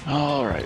All right.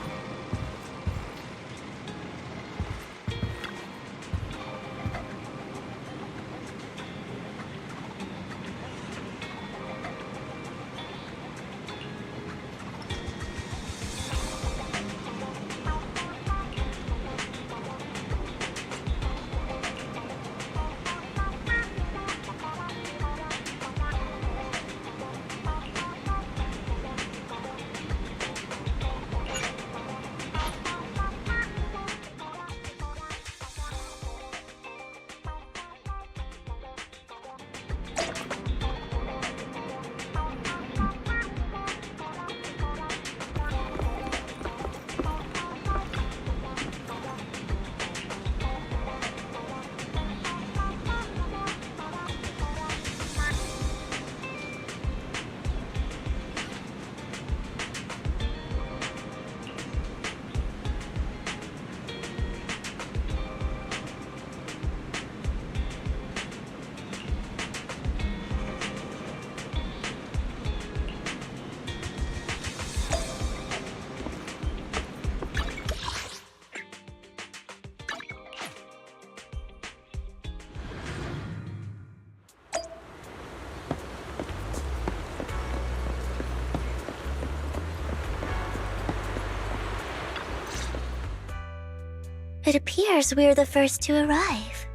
It appears we're the first to arrive.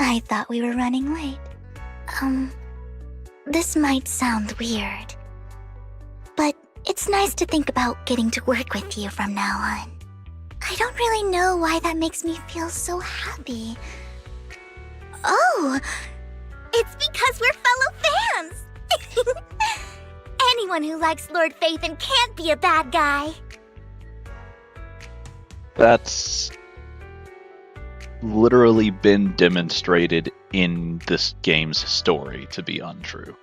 I thought we were running late. This might sound weird, but it's nice to think about getting to work with you from now on. I don't really know why that makes me feel so happy. Oh, it's because we're fellow fans! Anyone who likes Lord Phaethon can't be a bad guy. That's literally been demonstrated in this game's story to be untrue.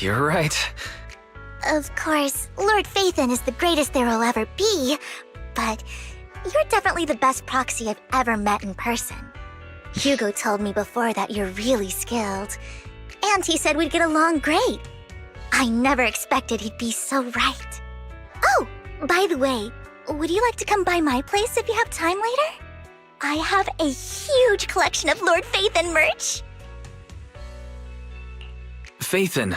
You're right. Of course, Lord Phaethon is the greatest there will ever be, but you're definitely the best proxy I've ever met in person. Hugo told me before that you're really skilled, and he said we'd get along great. I never expected he'd be so right. Oh, by the way, would you like to come by my place if you have time later? I have a huge collection of Lord Phaethon merch. Phaethon,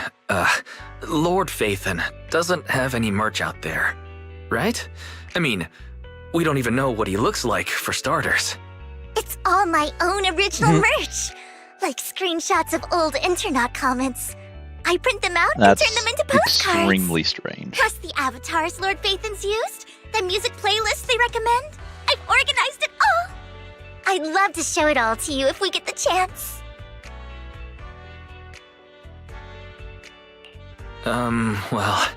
Lord Phaethon doesn't have any merch out there, right? I mean, we don't even know what he looks like, for starters. It's all my own original merch, like screenshots of old Internet comments. I print them out and turn them into postcards. Extremely strange. Plus the avatars Lord Phaethon's used, the music playlists they recommend. I've organized it all. I'd love to show it all to you if we get the chance. Well,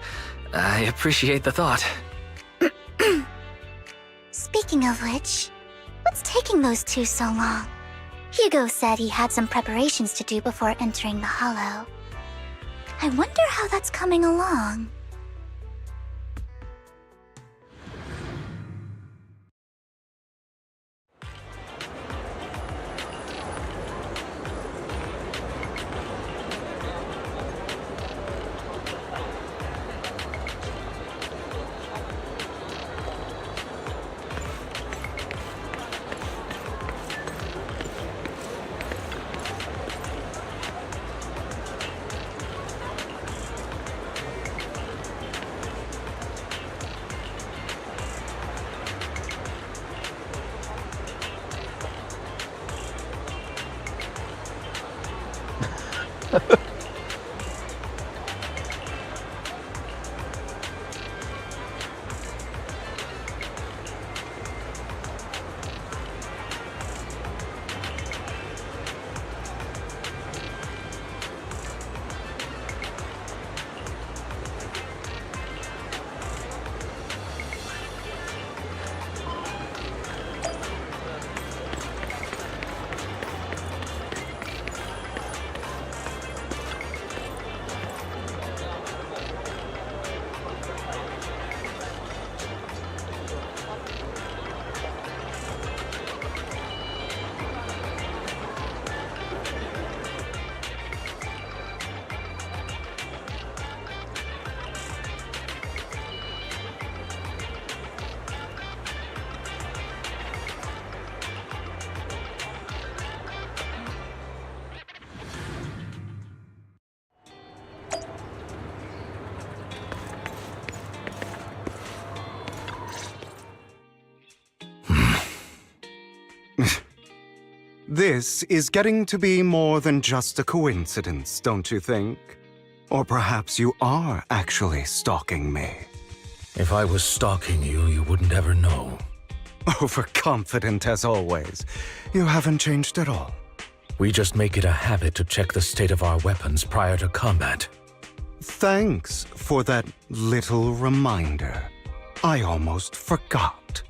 I appreciate the thought. Speaking of which, what's taking those two so long? Hugo said he had some preparations to do before entering the Hollow. I wonder how that's coming along. This is getting to be more than just a coincidence, don't you think? Or perhaps you are actually stalking me. If I was stalking you, you wouldn't ever know. Overconfident as always. You haven't changed at all. We just make it a habit to check the state of our weapons prior to combat. Thanks for that little reminder. I almost forgot.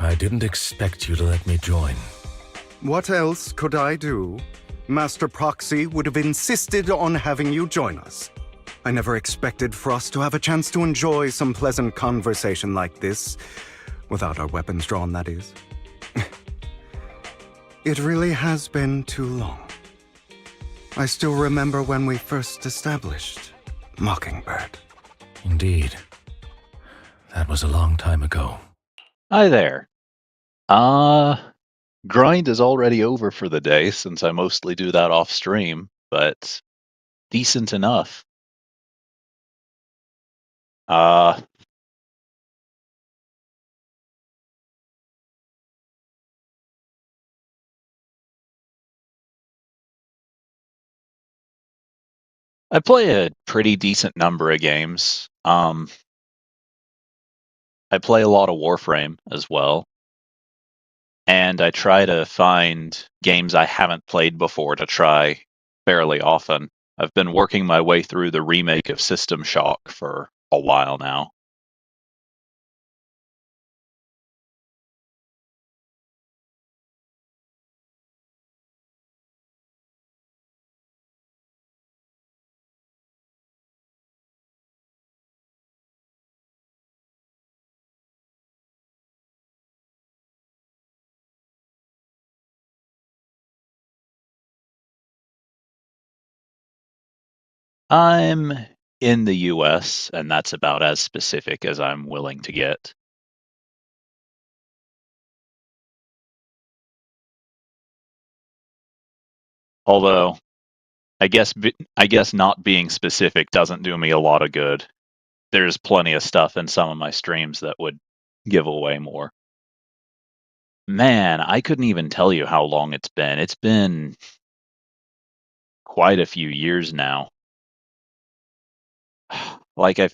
I didn't expect you to let me join. What else could I do? Master Proxy would have insisted on having you join us. I never expected for us to have a chance to enjoy some pleasant conversation like this. Without our weapons drawn, that is. It really has been too long. I still remember when we first established Mockingbird. Indeed. That was a long time ago. Hi there. Grind is already over for the day since I mostly do that off stream, but decent enough. I play a pretty decent number of games. I play a lot of Warframe as well. And I try to find games I haven't played before to try fairly often. I've been working my way through the remake of System Shock for a while now. I'm in the US, and that's about as specific as I'm willing to get. Although, I guess not being specific doesn't do me a lot of good. There's plenty of stuff in some of my streams that would give away more. Man, I couldn't even tell you how long it's been. It's been quite a few years now. Like I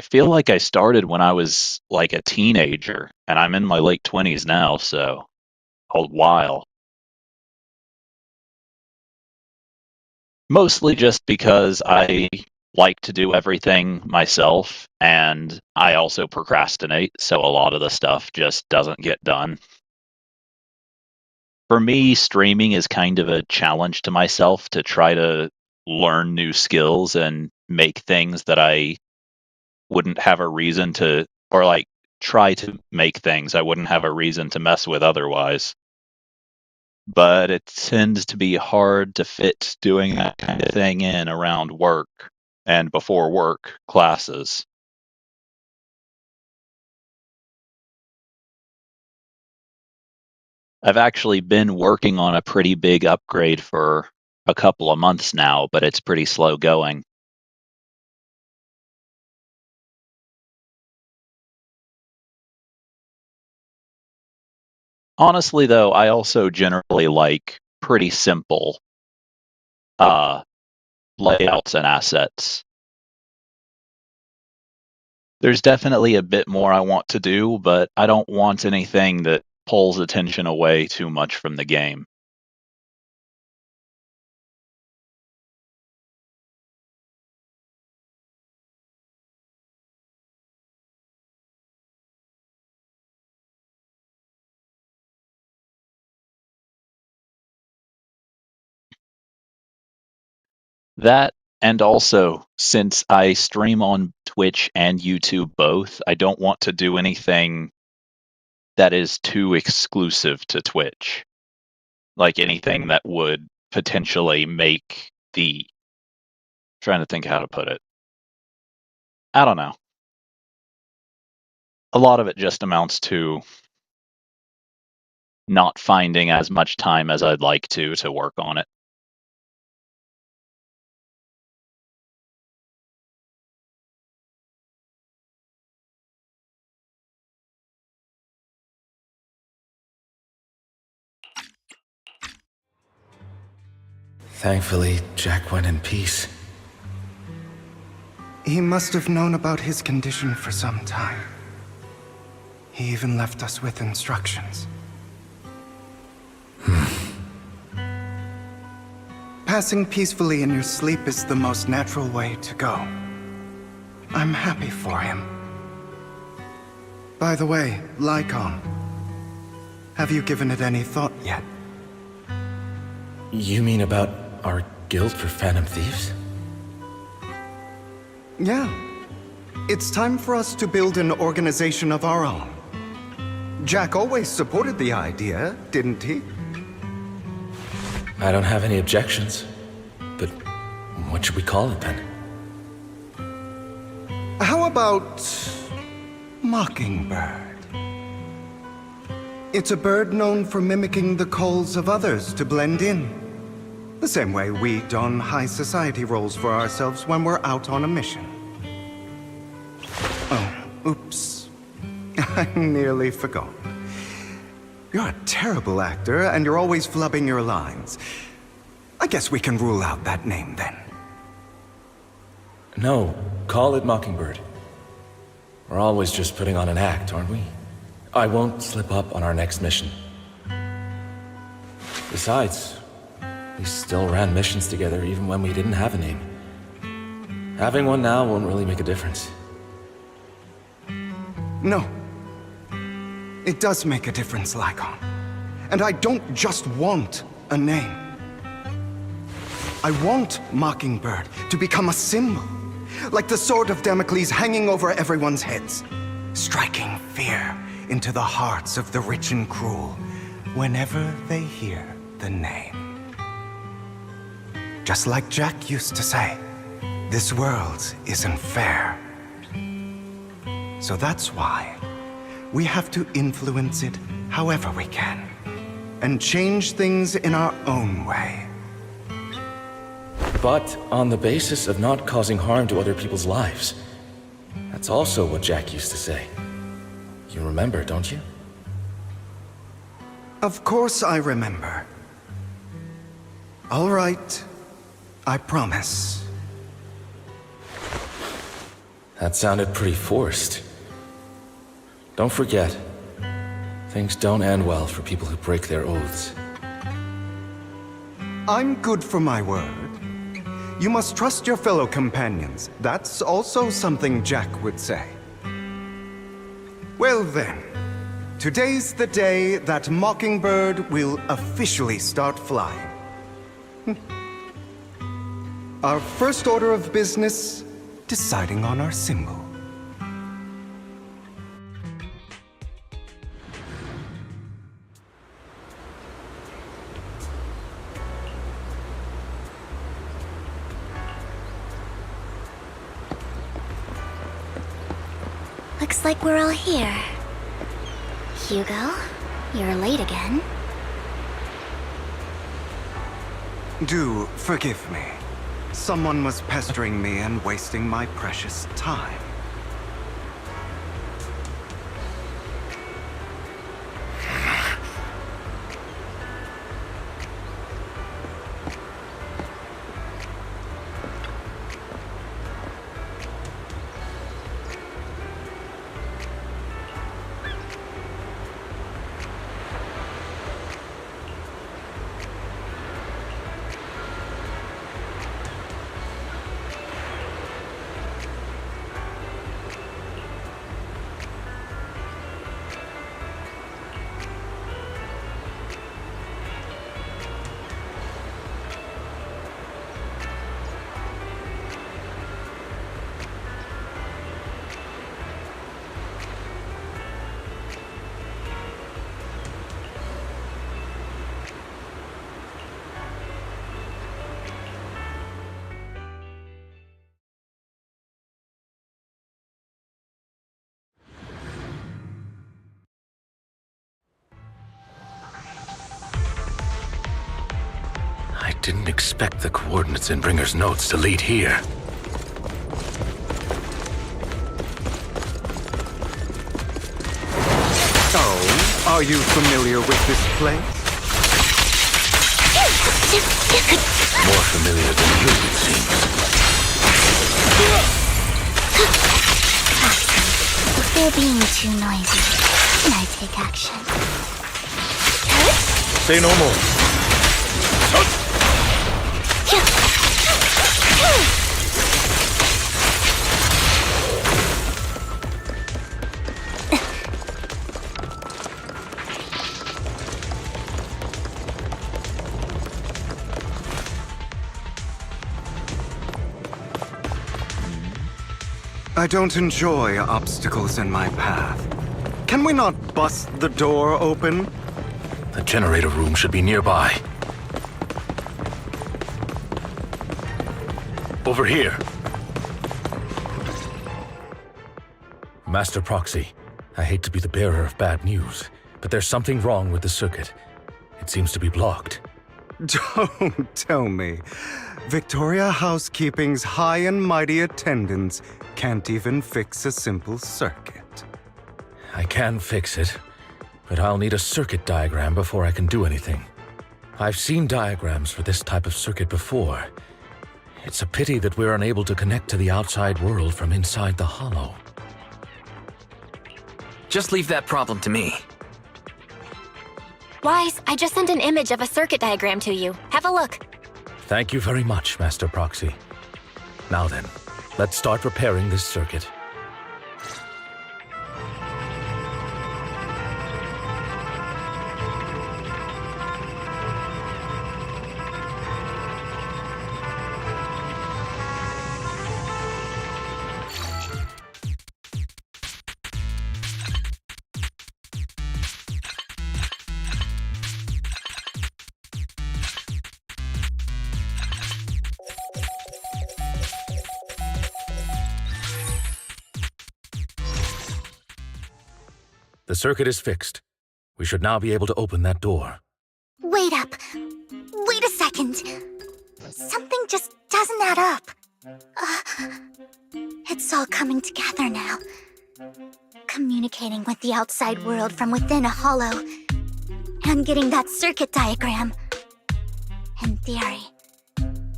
feel like I started when I was like a teenager, and I'm in my late 20s now, so a while. Mostly just because I like to do everything myself, and I also procrastinate, so a lot of the stuff just doesn't get done. For me, streaming is kind of a challenge to myself to try to learn new skills and make things that I wouldn't have a reason to, or like try to make things I wouldn't have a reason to mess with otherwise. But it tends to be hard to fit doing that kind of thing in around work and before work classes. I've actually been working on a pretty big upgrade for a couple of months now, but it's pretty slow going. Honestly, though, I also generally like pretty simple uh, layouts and assets. There's definitely a bit more I want to do, but I don't want anything that pulls attention away too much from the game. That, and also, since I stream on Twitch and YouTube both, I don't want to do anything that is too exclusive to Twitch. Like anything that would potentially make trying to think how to put it. I don't know. A lot of it just amounts to not finding as much time as I'd like to work on it. Thankfully, Jack went in peace. He must have known about his condition for some time. He even left us with instructions. Passing peacefully in your sleep is the most natural way to go. I'm happy for him. By the way, Lycon, have you given it any thought yet? You mean about our guild for Phantom Thieves? Yeah. It's time for us to build an organization of our own. Jack always supported the idea, didn't he? I don't have any objections. But what should we call it then? How about Mockingbird? It's a bird known for mimicking the calls of others to blend in. The same way we don high society roles for ourselves when we're out on a mission. Oh, oops. I nearly forgot. You're a terrible actor, and you're always flubbing your lines. I guess we can rule out that name then. No, call it Mockingbird. We're always just putting on an act, aren't we? I won't slip up on our next mission. Besides, we still ran missions together even when we didn't have a name. Having one now won't really make a difference. No. It does make a difference, Lycon. And I don't just want a name. I want Mockingbird to become a symbol, like the sword of Damocles hanging over everyone's heads, striking fear into the hearts of the rich and cruel whenever they hear the name. Just like Jack used to say, this world isn't fair. So that's why we have to influence it however we can, and change things in our own way. But on the basis of not causing harm to other people's lives. That's also what Jack used to say. You remember, don't you? Of course I remember. All right. I promise. That sounded pretty forced. Don't forget, things don't end well for people who break their oaths. I'm good for my word. You must trust your fellow companions. That's also something Jack would say. Well then, today's the day that Mockingbird will officially start flying. Our first order of business, deciding on our symbol. Looks like we're all here. Hugo, you're late again. Do forgive me. Someone was pestering me and wasting my precious time. I didn't expect the coordinates in Bringer's notes to lead here. Oh, are you familiar with this place? More familiar than you, it seems. If they're being too noisy, can I take action? Say no more. I don't enjoy obstacles in my path. Can we not bust the door open? The generator room should be nearby. Over here. Master Proxy, I hate to be the bearer of bad news, but there's something wrong with the circuit. It seems to be blocked. Don't tell me. Victoria Housekeeping's high and mighty attendants can't even fix a simple circuit. I can fix it, but I'll need a circuit diagram before I can do anything. I've seen diagrams for this type of circuit before. It's a pity that we're unable to connect to the outside world from inside the hollow. Just leave that problem to me. Wise, I just sent an image of a circuit diagram to you. Have a look. Thank you very much, Master Proxy. Now then, let's start repairing this circuit. The circuit is fixed. We should now be able to open that door. Wait up. Wait a second. Something just doesn't add up. It's all coming together now. Communicating with the outside world from within a hollow. And getting that circuit diagram. In theory,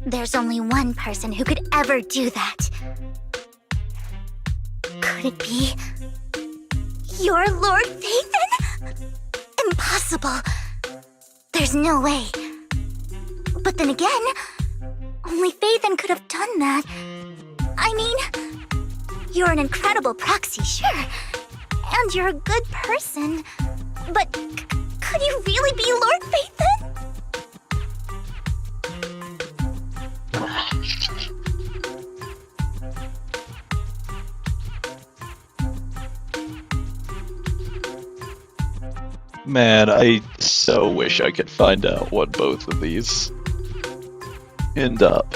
there's only one person who could ever do that. Could it be your Lord Phaethon? Impossible. There's no way. But then again, only Phaethon could have done that. I mean, you're an incredible proxy, sure. And you're a good person. But could you really be Lord Phaethon? Man, I so wish I could find out what both of these end up.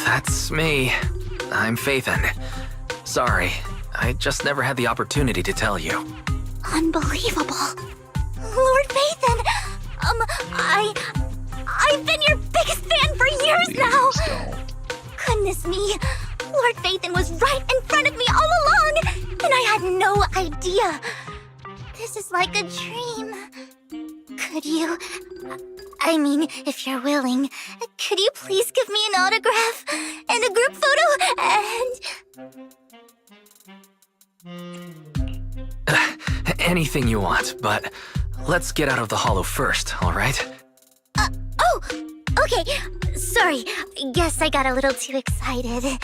That's me. I'm Phaethon. Sorry, I just never had the opportunity to tell you. Unbelievable. Lord Phaethon! I've been your biggest fan for years now! Please don't. Goodness me! Lord Phaethon was right in front of me all along! And I had no idea! This is like a dream. Could you... I mean, if you're willing, could you please give me an autograph and a group photo and... Anything you want, but let's get out of the hollow first, alright? Oh! Okay, sorry. Guess I got a little too excited.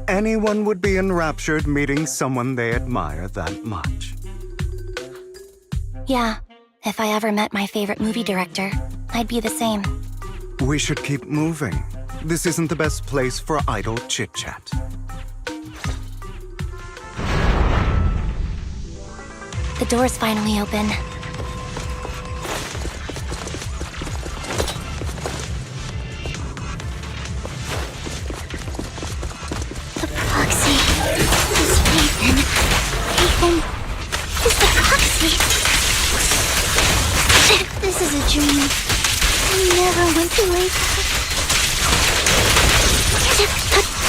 Anyone would be enraptured meeting someone they admire that much. Yeah, if I ever met my favorite movie director, I'd be the same. We should keep moving. This isn't the best place for idle chit-chat. The door's finally open. The proxy is Phaethon. Phaethon is the proxy. This is a dream. I never went to wake up.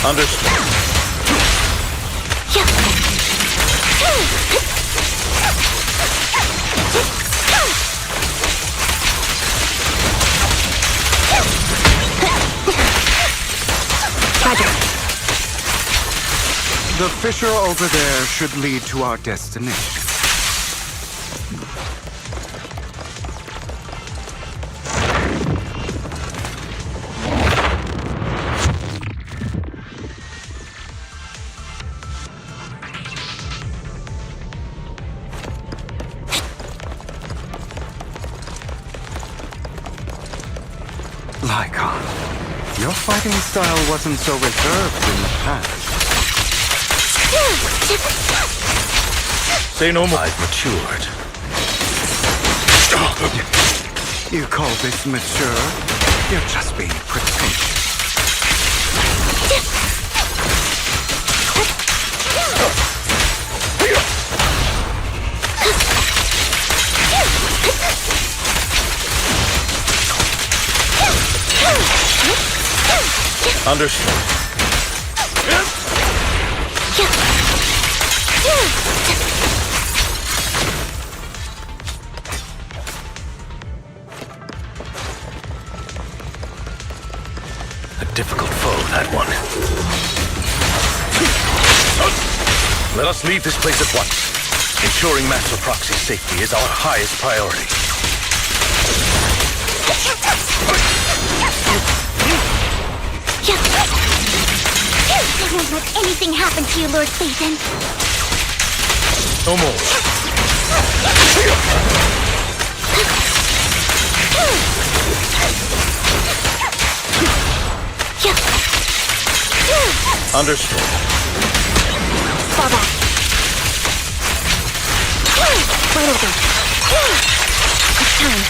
Understood. Roger. The fissure over there should lead to our destination. Lycon, your fighting style wasn't so reserved in the past. Say no more. I've matured. You call this mature? You're just being pretentious. Understood. A difficult foe, that one. Let us leave this place at once. Ensuring Master Proxy's safety is our highest priority. I won't let anything happen to you, Lord Phaethon. No more. Understood. Fall back. Wide open. It's time.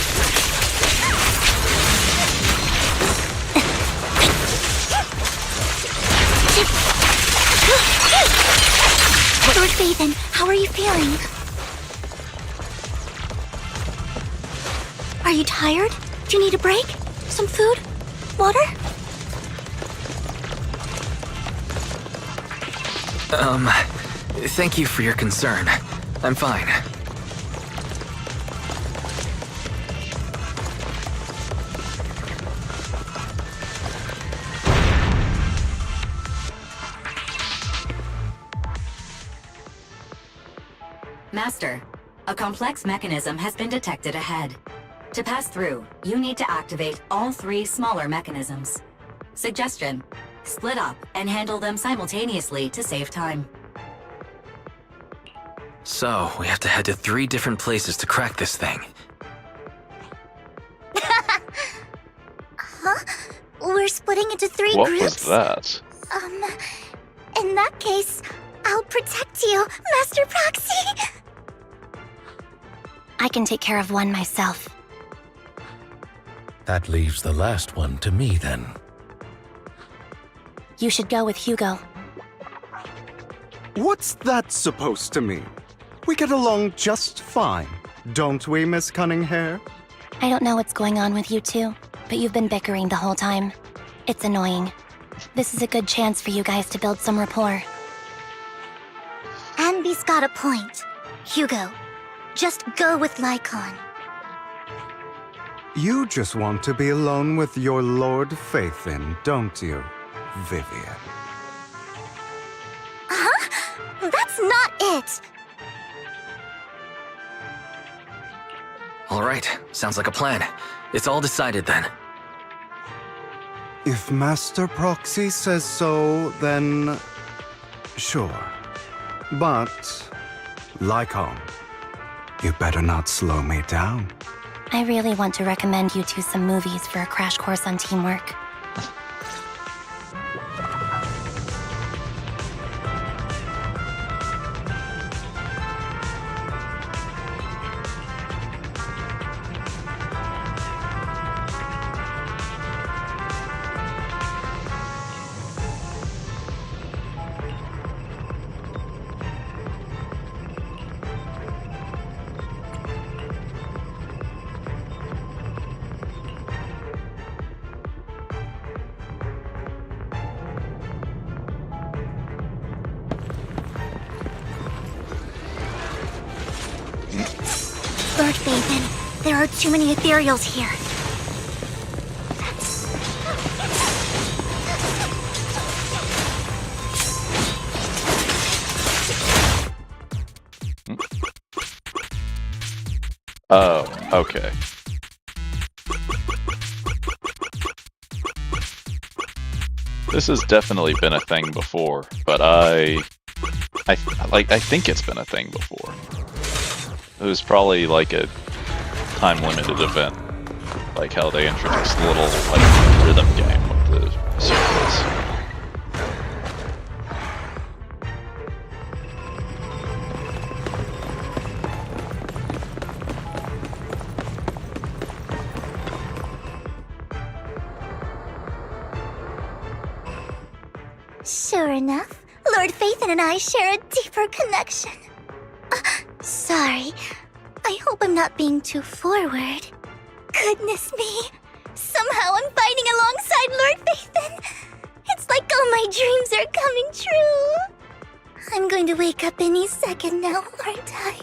Lord Phaethon, how are you feeling? Are you tired? Do you need a break? Some food? Water? Thank you for your concern. I'm fine. Master, a complex mechanism has been detected ahead. To pass through, you need to activate all 3 smaller mechanisms. Suggestion: split up and handle them simultaneously to save time. So, we have to head to 3 different places to crack this thing. Huh? We're splitting into 3 What groups? was that? In that case, I'll protect you, Master Proxy! I can take care of one myself. That leaves the last one to me, then. You should go with Hugo. What's that supposed to mean? We get along just fine, don't we, Miss Cunninghair? I don't know what's going on with you two, but you've been bickering the whole time. It's annoying. This is a good chance for you guys to build some rapport. He's got a point. Hugo, just go with Lycon. You just want to be alone with your Lord Phaethon, don't you, Vivian? Huh? That's not it! All right, sounds like a plan. It's all decided then. If Master Proxy says so, then sure. But, Lycon, you better not slow me down. I really want to recommend you two some movies for a crash course on teamwork. Lord Phaethon, there are too many ethereals here. Oh, okay. This has definitely been a thing before, but I think it's been a thing before. It was probably like a time-limited event, like how they introduced the little like rhythm game with the circles. Sure enough, Lord Phaethon and I share a deeper connection. Sorry. I hope I'm not being too forward. Goodness me. Somehow I'm fighting alongside Lord Phaethon. It's like all my dreams are coming true. I'm going to wake up any second now, aren't I?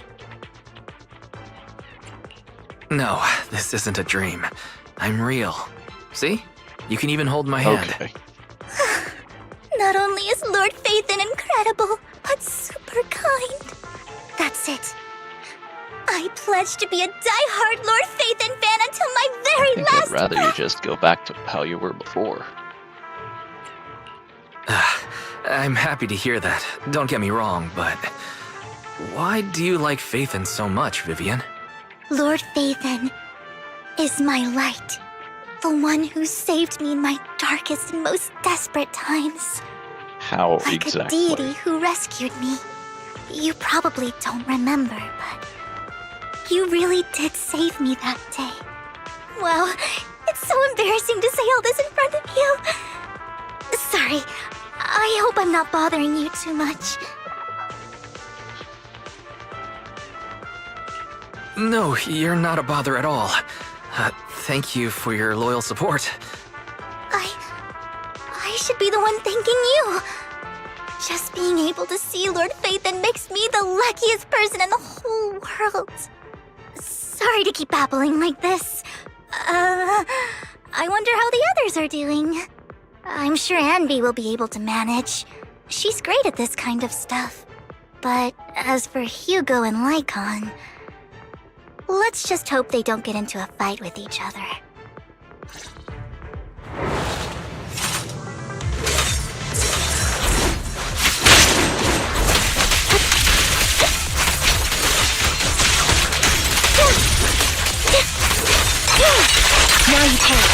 No, this isn't a dream. I'm real. See? You can even hold my hand. Okay. Not only is Lord Phaethon incredible, but super kind. That's it. I pledge to be a die-hard Lord Phaethon fan until my I very think last I'd rather you breath. just go back to how you were before. I'm happy to hear that. Don't get me wrong, but why do you like Phaethon so much, Vivian? Lord Phaethon is my light. The one who saved me in my darkest and most desperate times. How Like exactly? a deity who rescued me. You probably don't remember, but you really did save me that day. Wow, it's so embarrassing to say all this in front of you. Sorry, I hope I'm not bothering you too much. No, you're not a bother at all. Thank you for your loyal support. I should be the one thanking you. Just being able to see Lord Phaethon makes me the luckiest person in the whole world. Sorry to keep babbling like this. I wonder how the others are doing. I'm sure Anby will be able to manage. She's great at this kind of stuff. But as for Hugo and Lycon, let's just hope they don't get into a fight with each other. Now you take.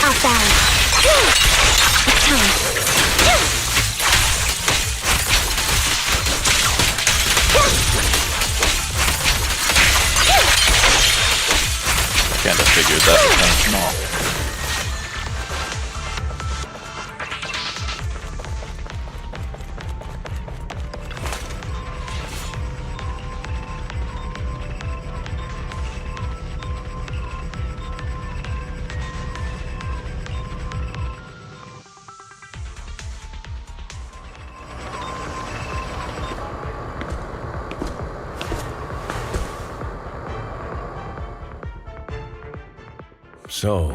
Outbound. Attack. kind of figured that was kind of small. So,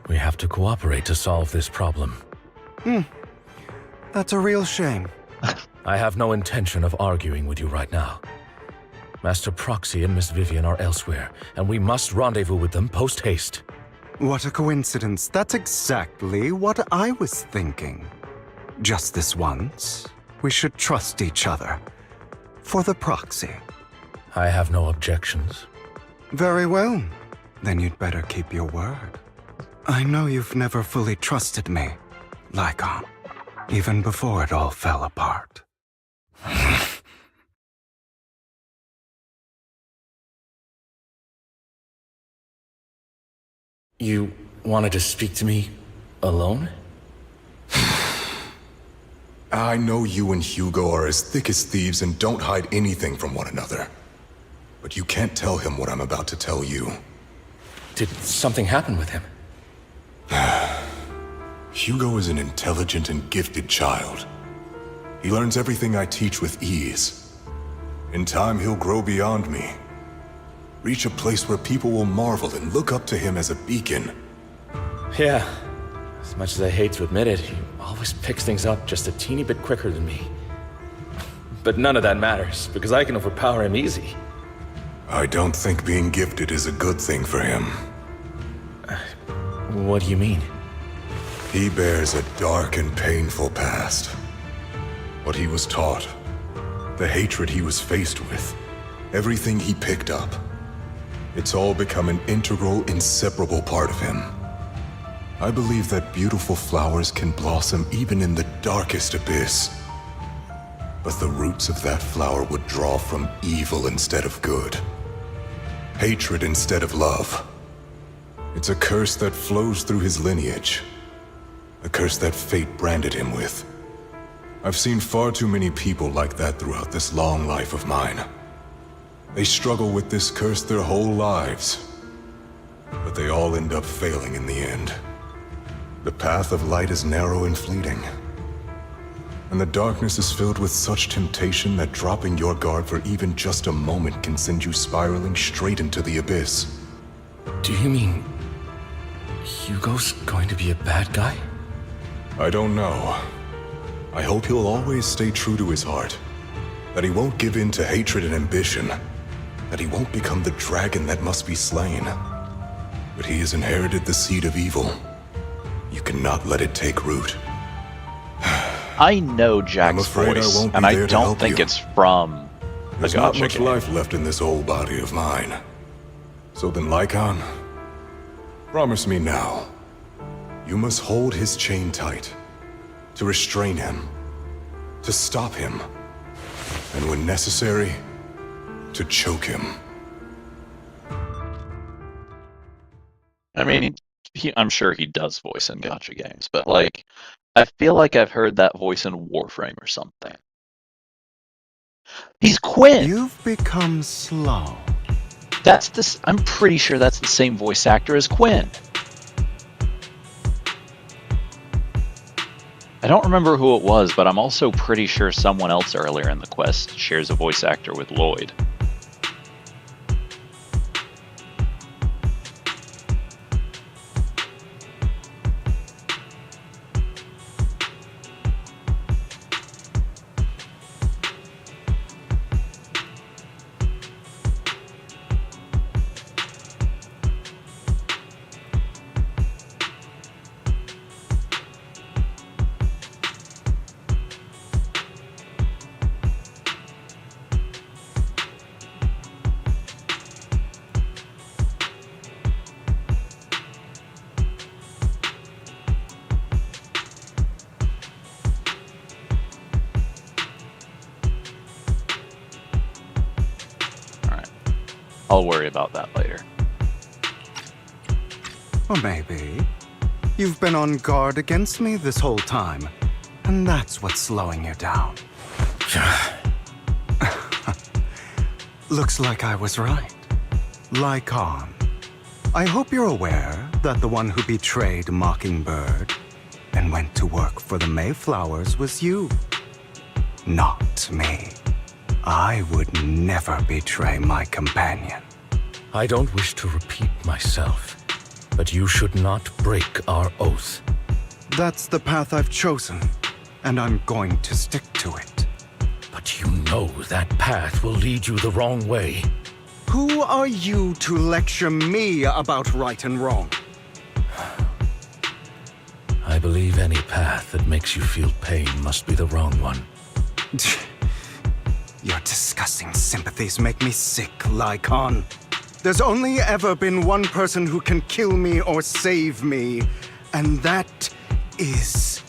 we have to cooperate to solve this problem. That's a real shame. I have no intention of arguing with you right now. Master Proxy and Miss Vivian are elsewhere, and we must rendezvous with them post-haste. What a coincidence. That's exactly what I was thinking. Just this once, we should trust each other. For the Proxy. I have no objections. Very well. Then you'd better keep your word. I know you've never fully trusted me, Lycon, even before it all fell apart. You wanted to speak to me alone? I know you and Hugo are as thick as thieves and don't hide anything from one another. But you can't tell him what I'm about to tell you. Did something happen with him? Hugo is an intelligent and gifted child. He learns everything I teach with ease. In time, he'll grow beyond me. Reach a place where people will marvel and look up to him as a beacon. Yeah. As much as I hate to admit it, he always picks things up just a teeny bit quicker than me. But none of that matters, because I can overpower him easy. I don't think being gifted is a good thing for him. What do you mean? He bears a dark and painful past. What he was taught, the hatred he was faced with, everything he picked up. It's all become an integral, inseparable part of him. I believe that beautiful flowers can blossom even in the darkest abyss. But the roots of that flower would draw from evil instead of good. Hatred instead of love. It's a curse that flows through his lineage. A curse that fate branded him with. I've seen far too many people like that throughout this long life of mine. They struggle with this curse their whole lives. But they all end up failing in the end. The path of light is narrow and fleeting. And the darkness is filled with such temptation that dropping your guard for even just a moment can send you spiraling straight into the abyss. Do you mean Hugo's going to be a bad guy? I don't know. I hope he'll always stay true to his heart. That he won't give in to hatred and ambition. That he won't become the dragon that must be slain. But he has inherited the seed of evil. You cannot let it take root. I know Jack's afraid I voice, won't be and there I to don't help think you. it's from the There's not Gacha much game. life left in this old body of mine. So then, Lycon, promise me now. You must hold his chain tight. To restrain him. To stop him. And when necessary, to choke him. I mean, I'm sure he does voice in Gacha games, but like, I feel like I've heard that voice in Warframe or something. He's Quinn. You've become slow. I'm pretty sure that's the same voice actor as Quinn. I don't remember who it was, but I'm also pretty sure someone else earlier in the quest shares a voice actor with Lloyd. I'll worry about that later. Or maybe you've been on guard against me this whole time, and that's what's slowing you down. Looks like I was right. Lycon. I hope you're aware that the one who betrayed Mockingbird and went to work for the Mayflowers was you. Not me. I would never betray my companion. I don't wish to repeat myself, but you should not break our oath. That's the path I've chosen, and I'm going to stick to it. But you know that path will lead you the wrong way. Who are you to lecture me about right and wrong? I believe any path that makes you feel pain must be the wrong one. Your disgusting sympathies make me sick, Lycon. There's only ever been one person who can kill me or save me, and that is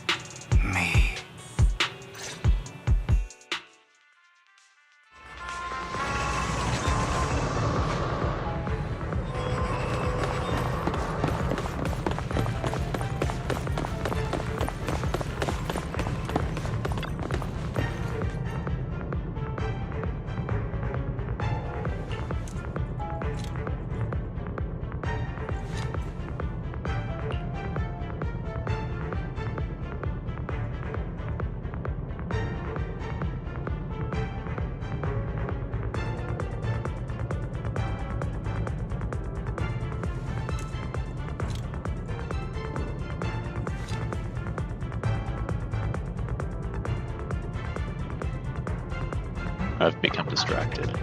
me. I've become distracted.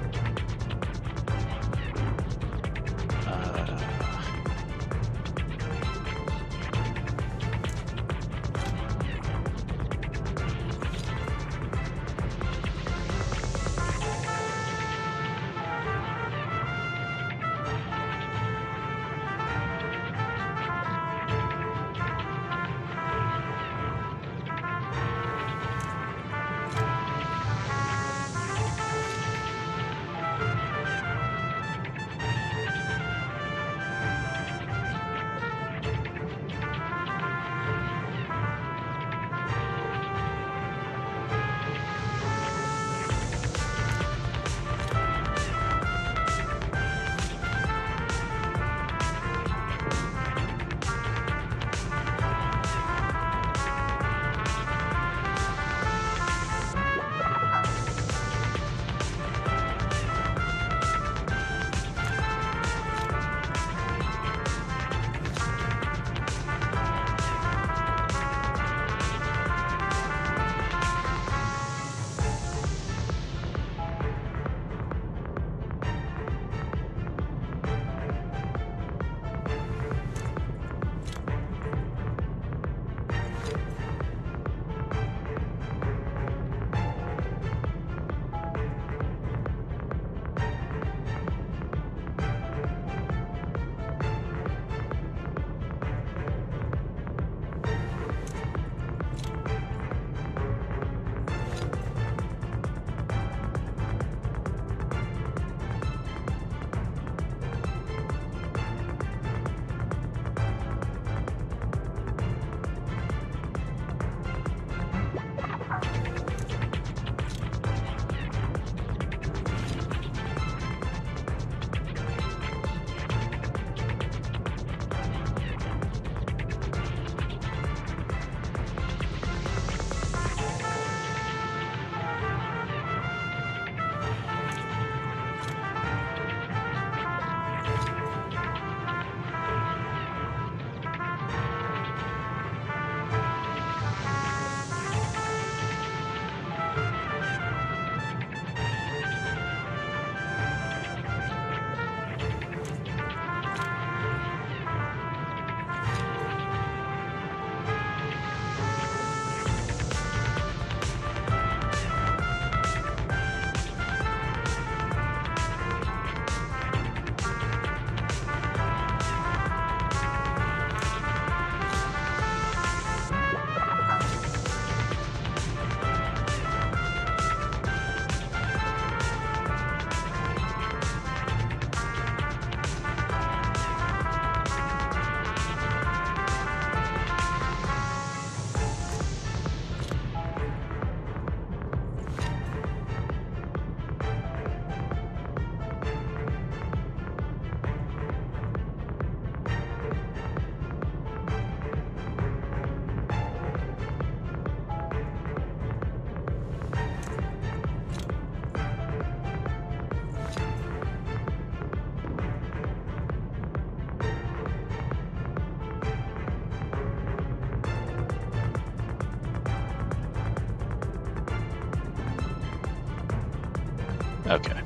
Okay.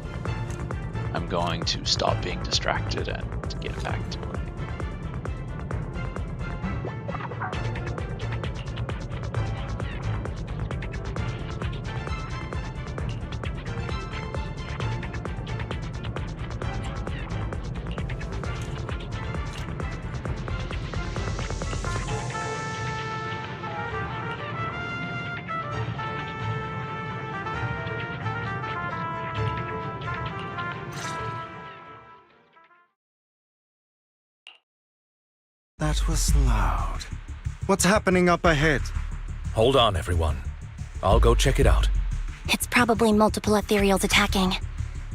I'm going to stop being distracted and get back to it. That was loud. What's happening up ahead? Hold on, everyone. I'll go check it out. It's probably multiple ethereals attacking.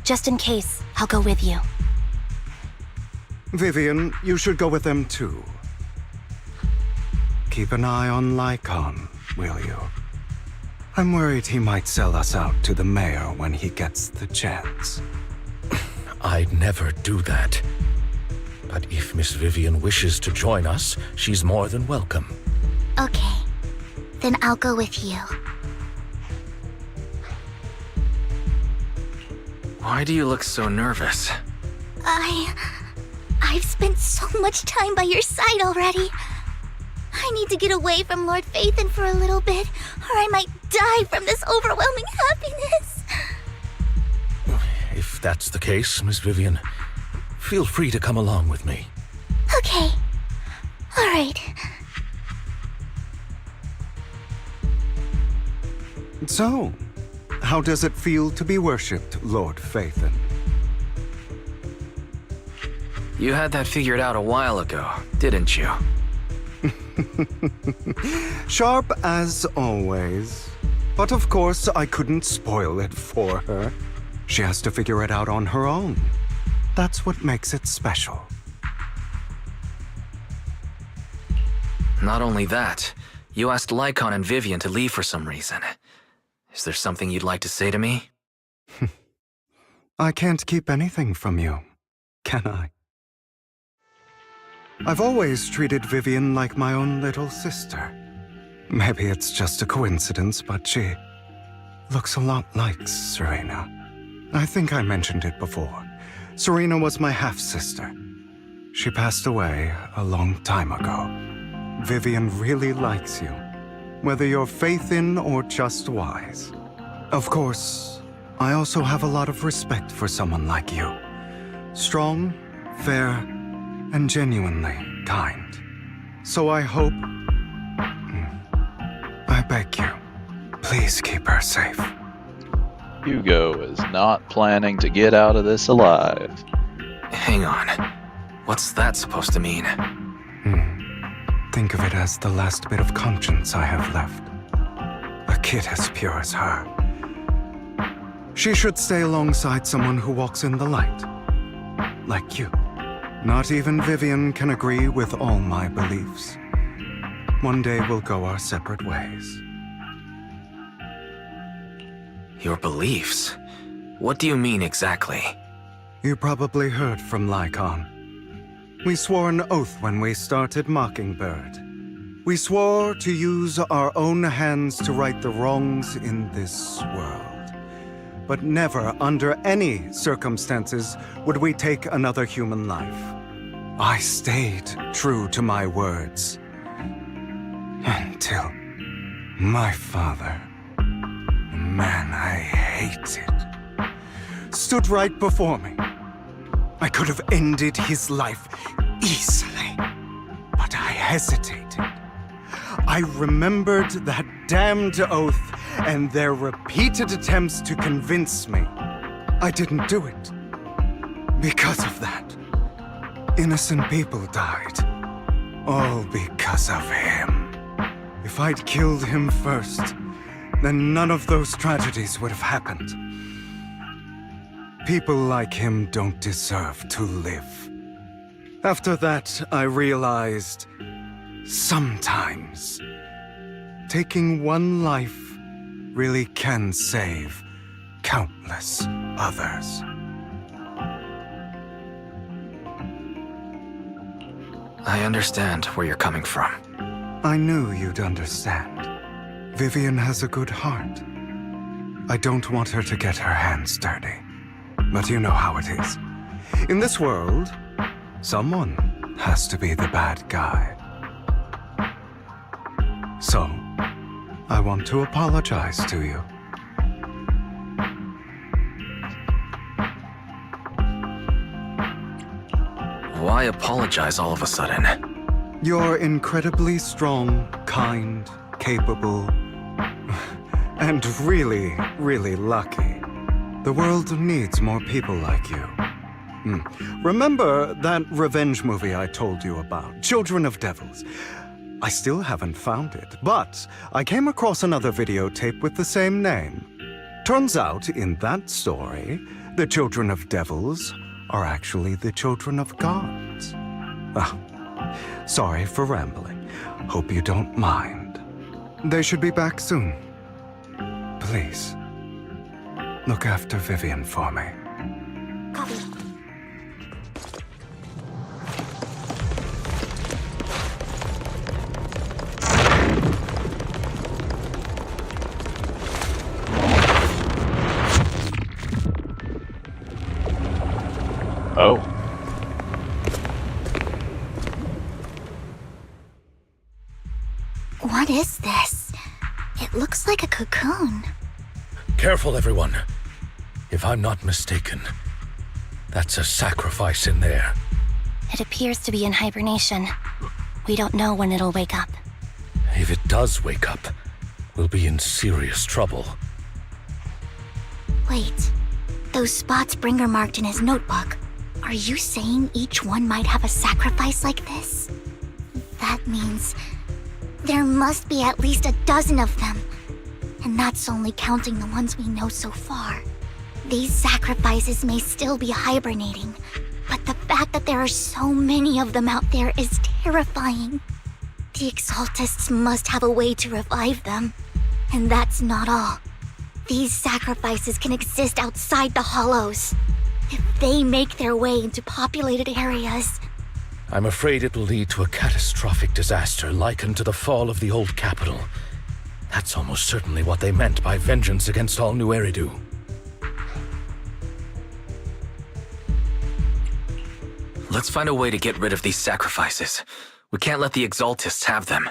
Just in case, I'll go with you. Vivian, you should go with them too. Keep an eye on Lycon, will you? I'm worried he might sell us out to the mayor when he gets the chance. I'd never do that. But if Miss Vivian wishes to join us, she's more than welcome. Okay. Then I'll go with you. Why do you look so nervous? I've spent so much time by your side already. I need to get away from Lord Phaethon for a little bit, or I might die from this overwhelming happiness. If that's the case, Miss Vivian, feel free to come along with me. Okay. All right. So, how does it feel to be worshipped, Lord Phaethon? You had that figured out a while ago, didn't you? Sharp as always. But of course, I couldn't spoil it for her. She has to figure it out on her own. That's what makes it special. Not only that, you asked Lycon and Vivian to leave for some reason. Is there something you'd like to say to me? I can't keep anything from you, can I? I've always treated Vivian like my own little sister. Maybe it's just a coincidence, but she looks a lot like Serena. I think I mentioned it before. Serena was my half-sister. She passed away a long time ago. Vivian really likes you, whether you're Phaethon or just wise. Of course, I also have a lot of respect for someone like you. Strong, fair, and genuinely kind. So I hope... I beg you, please keep her safe. Hugo is not planning to get out of this alive. Hang on. What's that supposed to mean? Think of it as the last bit of conscience I have left. A kid as pure as her. She should stay alongside someone who walks in the light. Like you. Not even Vivian can agree with all my beliefs. One day we'll go our separate ways. Your beliefs? What do you mean exactly? You probably heard from Lycon. We swore an oath when we started Mockingbird. We swore to use our own hands to right the wrongs in this world. But never, under any circumstances, would we take another human life. I stayed true to my words. Until my father, the man I hated, stood right before me. I could have ended his life easily, but I hesitated. I remembered that damned oath and their repeated attempts to convince me. I didn't do it. Because of that, innocent people died. All because of him. If I'd killed him first, then none of those tragedies would have happened. People like him don't deserve to live. After that, I realized, sometimes, taking one life really can save countless others. I understand where you're coming from. I knew you'd understand. Vivian has a good heart. I don't want her to get her hands dirty. But you know how it is. In this world, someone has to be the bad guy. So, I want to apologize to you. Why apologize all of a sudden? You're incredibly strong, kind, capable, and really, really lucky. The world needs more people like you. Remember that revenge movie I told you about, Children of Devils? I still haven't found it, but I came across another videotape with the same name. Turns out, in that story, the Children of Devils are actually the children of gods. Sorry for rambling. Hope you don't mind. They should be back soon. Please, look after Vivian for me. Copy. Oh. What is this? It looks like a cocoon. Careful, everyone. If I'm not mistaken, that's a sacrifice in there. It appears to be in hibernation. We don't know when it'll wake up. If it does wake up, we'll be in serious trouble. Wait, those spots Bringer marked in his notebook. Are you saying each one might have a sacrifice like this? That means there must be at least a dozen of them. And that's only counting the ones we know so far. These sacrifices may still be hibernating, but the fact that there are so many of them out there is terrifying. The Exaltists must have a way to revive them. And that's not all. These sacrifices can exist outside the Hollows. If they make their way into populated areas... I'm afraid it will lead to a catastrophic disaster likened to the fall of the old capital. That's almost certainly what they meant by vengeance against all New Eridu. Let's find a way to get rid of these sacrifices. We can't let the Exaltists have them.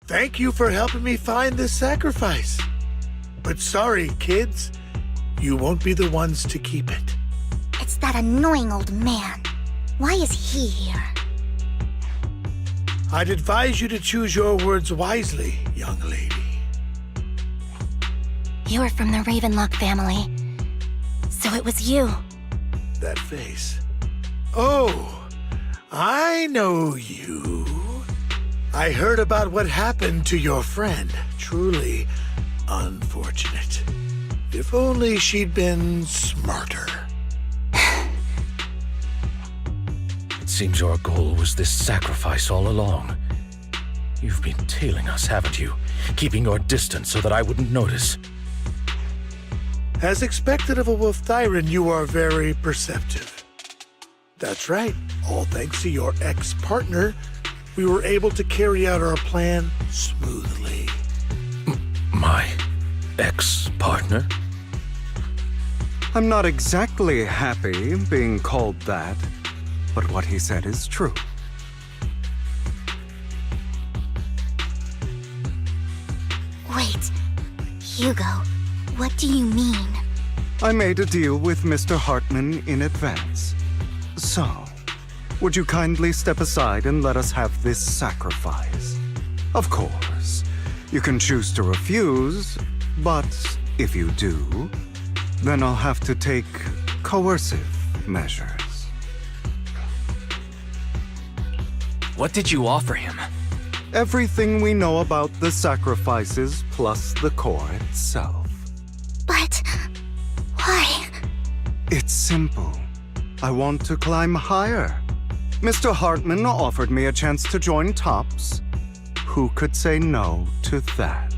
Thank you for helping me find this sacrifice. But sorry, kids. You won't be the ones to keep it. It's that annoying old man. Why is he here? I'd advise you to choose your words wisely, young lady. You're from the Ravenlock family. So it was you. That face. Oh, I know you. I heard about what happened to your friend. Truly unfortunate. If only she'd been smarter. It seems your goal was this sacrifice all along. You've been tailing us, haven't you? Keeping your distance so that I wouldn't notice. As expected of a Wolf-Thyran, you are very perceptive. That's right. All thanks to your ex-partner, we were able to carry out our plan smoothly. My ex-partner? I'm not exactly happy being called that, but what he said is true. Wait, Hugo, what do you mean? I made a deal with Mr. Hartman in advance. So, would you kindly step aside and let us have this sacrifice? Of course, you can choose to refuse, but if you do, then I'll have to take coercive measures. What did you offer him? Everything we know about the sacrifices plus the core itself. But... why? It's simple. I want to climb higher. Mr. Hartman offered me a chance to join TOPS. Who could say no to that?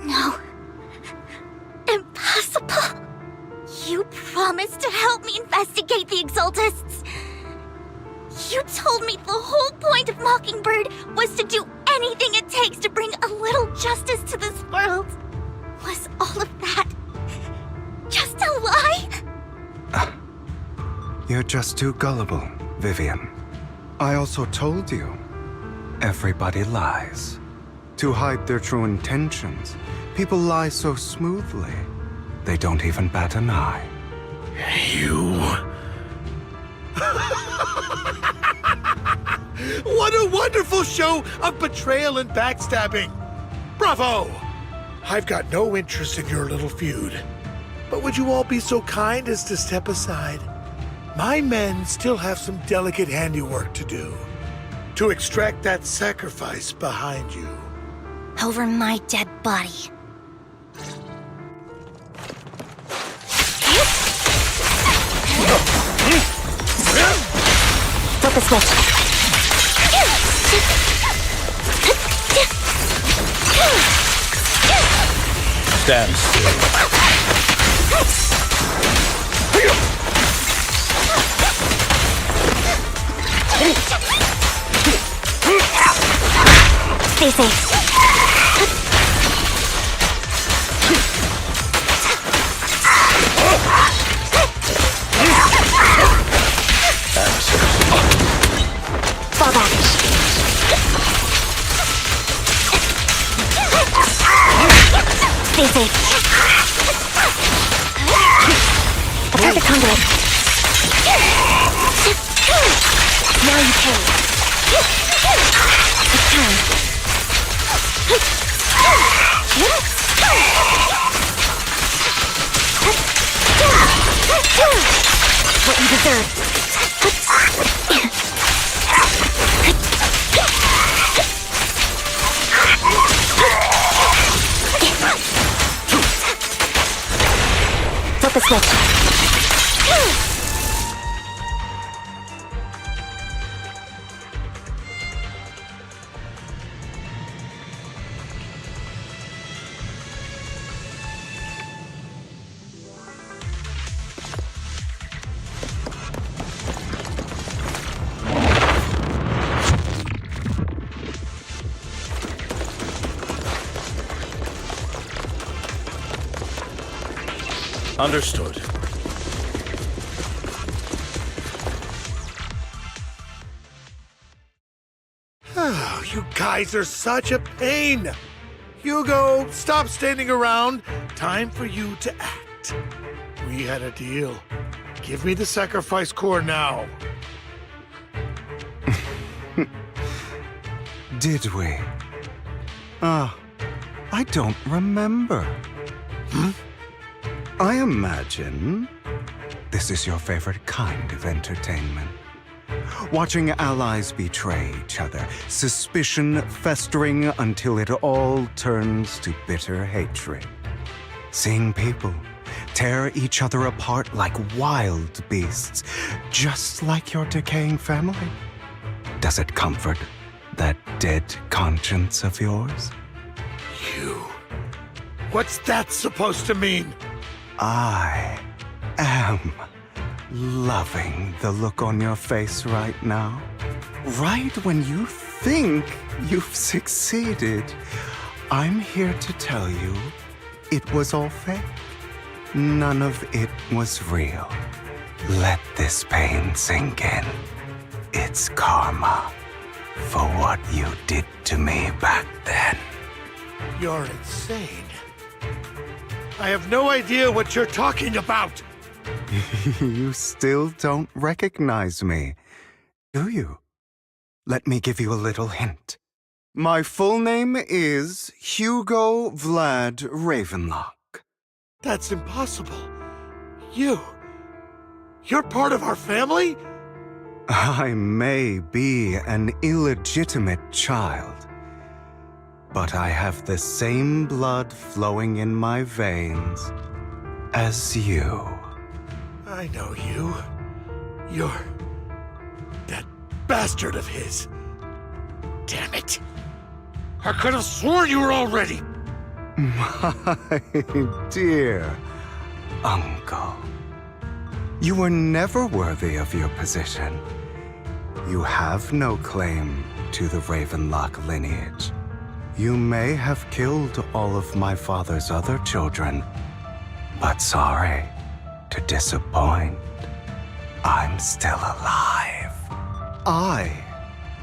No. Impossible. You promised to help me investigate the Exaltists. You told me the whole point of Mockingbird was to do anything it takes to bring a little justice to this world. Was all of that just a lie? You're just too gullible, Vivian. I also told you, everybody lies. To hide their true intentions, people lie so smoothly, they don't even bat an eye. You... What a wonderful show of betrayal and backstabbing! Bravo! I've got no interest in your little feud. But would you all be so kind as to step aside? My men still have some delicate handiwork to do. To extract that sacrifice behind you. Over my dead body. Flip the switch. Stand still. Stay safe. Fall back. Stay safe. Attack the conduit. Now you can. It's time. What you deserve. Flip the switch. Understood. Oh, you guys are such a pain. Hugo, stop standing around. Time for you to act. We had a deal. Give me the sacrifice core now. Did we? I don't remember. I imagine this is your favorite kind of entertainment. Watching allies betray each other, suspicion festering until it all turns to bitter hatred. Seeing people tear each other apart like wild beasts, just like your decaying family. Does it comfort that dead conscience of yours? You. What's that supposed to mean? I am loving the look on your face right now. Right when you think you've succeeded, I'm here to tell you it was all fake. None of it was real. Let this pain sink in. It's karma for what you did to me back then. You're insane. I have no idea what you're talking about. You still don't recognize me, do you? Let me give you a little hint. My full name is Hugo Vlad Ravenlock. That's impossible. You're part of our family? I may be an illegitimate child, but I have the same blood flowing in my veins as you. I know you. You're that bastard of his. Damn it. I could have sworn you were already. My dear uncle, you were never worthy of your position. You have no claim to the Ravenlock lineage. You may have killed all of my father's other children, but sorry to disappoint. I'm still alive. I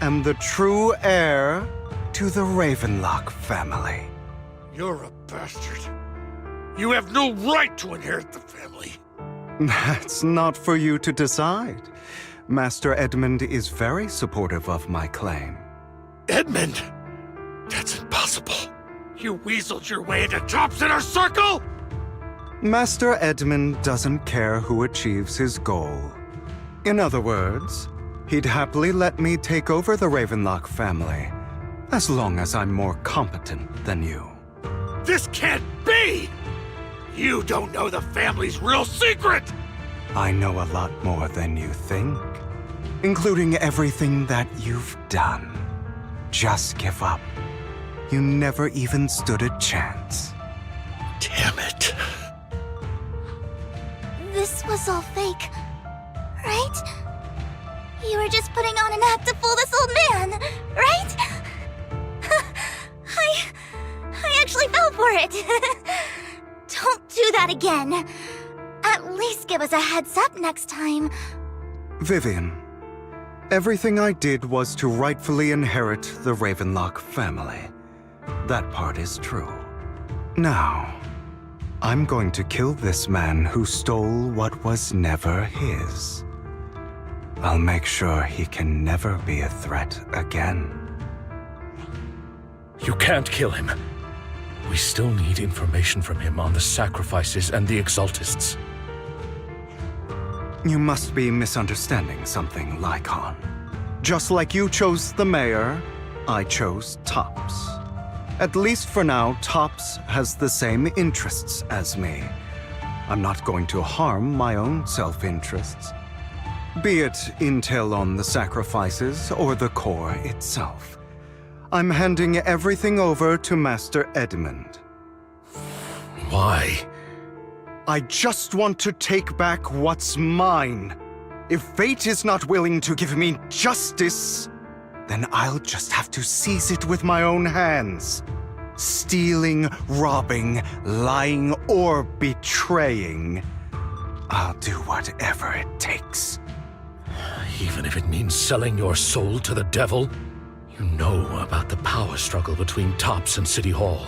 am the true heir to the Ravenlock family. You're a bastard. You have no right to inherit the family. That's not for you to decide. Master Edmund is very supportive of my claim. Edmund? That's impossible. You weaseled your way into Top's inner circle? Master Edmund doesn't care who achieves his goal. In other words, he'd happily let me take over the Ravenlock family, as long as I'm more competent than you. This can't be! You don't know the family's real secret! I know a lot more than you think, including everything that you've done. Just give up. You never even stood a chance. Damn it. This was all fake, right? You were just putting on an act to fool this old man, right? I actually fell for it. Don't do that again. At least give us a heads up next time. Vivian, everything I did was to rightfully inherit the Ravenlock family. That part is true. Now, I'm going to kill this man who stole what was never his. I'll make sure he can never be a threat again. You can't kill him. We still need information from him on the sacrifices and the Exaltists. You must be misunderstanding something, Lycon. Just like you chose the mayor, I chose Tops. At least for now, Tops has the same interests as me. I'm not going to harm my own self-interests. Be it intel on the sacrifices or the core itself. I'm handing everything over to Master Edmund. Why? I just want to take back what's mine. If fate is not willing to give me justice, then I'll just have to seize it with my own hands. Stealing, robbing, lying, or betraying. I'll do whatever it takes. Even if it means selling your soul to the devil? You know about the power struggle between Tops and City Hall.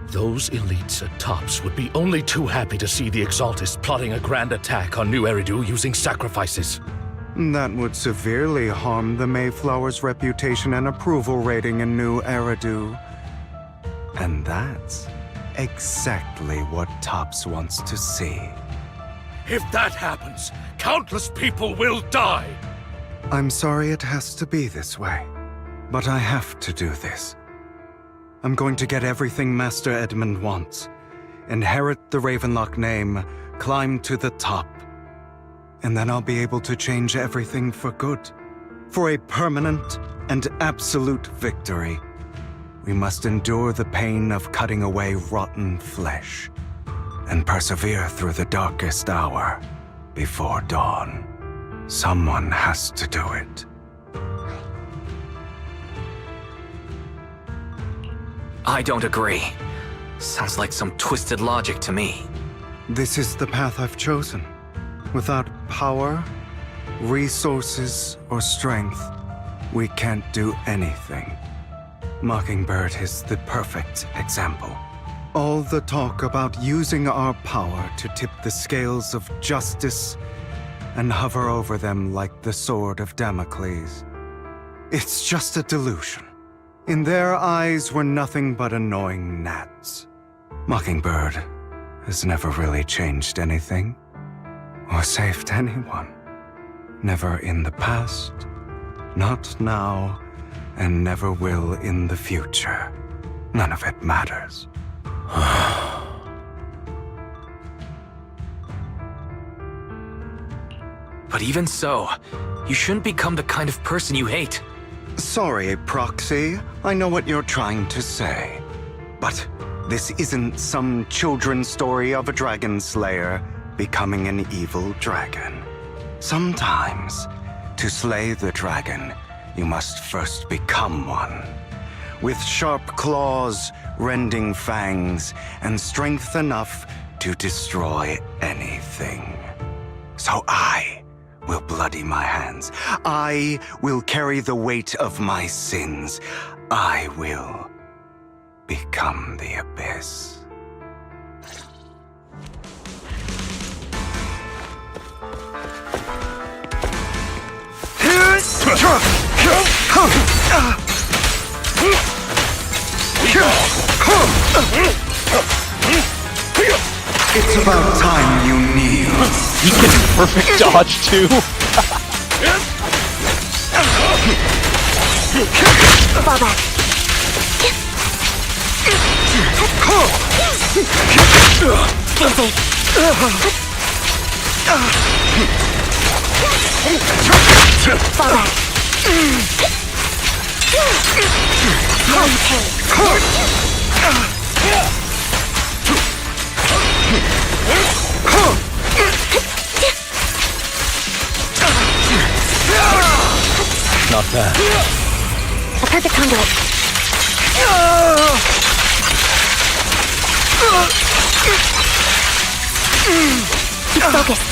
Those elites at Tops would be only too happy to see the Exaltists plotting a grand attack on New Eridu using sacrifices. That would severely harm the Mayflower's reputation and approval rating in New Eridu. And that's exactly what Tops wants to see. If that happens, countless people will die! I'm sorry it has to be this way, but I have to do this. I'm going to get everything Master Edmund wants. Inherit the Ravenlock name, climb to the top. And then I'll be able to change everything for good. For a permanent and absolute victory. We must endure the pain of cutting away rotten flesh. And persevere through the darkest hour before dawn. Someone has to do it. I don't agree. Sounds like some twisted logic to me. This is the path I've chosen. Without power, resources, or strength, we can't do anything. Mockingbird is the perfect example. All the talk about using our power to tip the scales of justice and hover over them like the sword of Damocles. It's just a delusion. In their eyes, we're nothing but annoying gnats. Mockingbird has never really changed anything, or saved anyone. Never in the past, not now, and never will in the future. None of it matters. But even so, you shouldn't become the kind of person you hate. Sorry, Proxy. I know what you're trying to say. But this isn't some children's story of a dragon slayer becoming an evil dragon. Sometimes, to slay the dragon, you must first become one. With sharp claws, rending fangs, and strength enough to destroy anything. So I will bloody my hands. I will carry the weight of my sins. I will become the Abyss. It's about time you kneel. You can perfect dodge too. Fall back. Fall back. Not bad. A perfect conduit. Keep focused.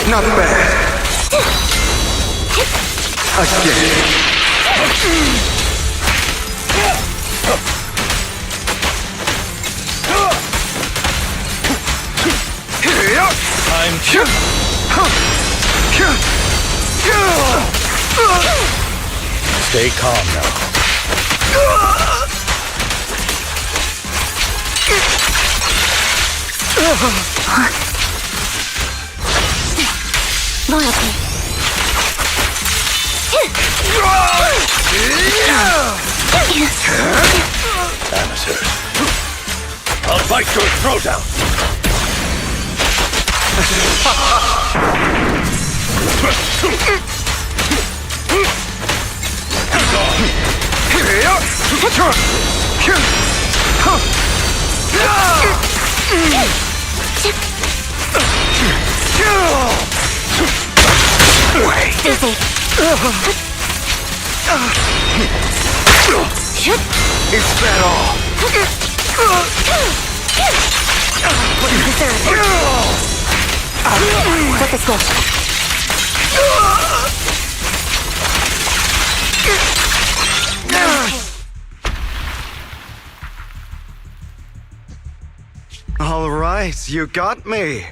Not bad. Again. Time Stay calm now. Loyalty. Amateurs. I'll bite your throat out. Dizzy. Is that all? What you deserve. Flip the switch. All right, you got me.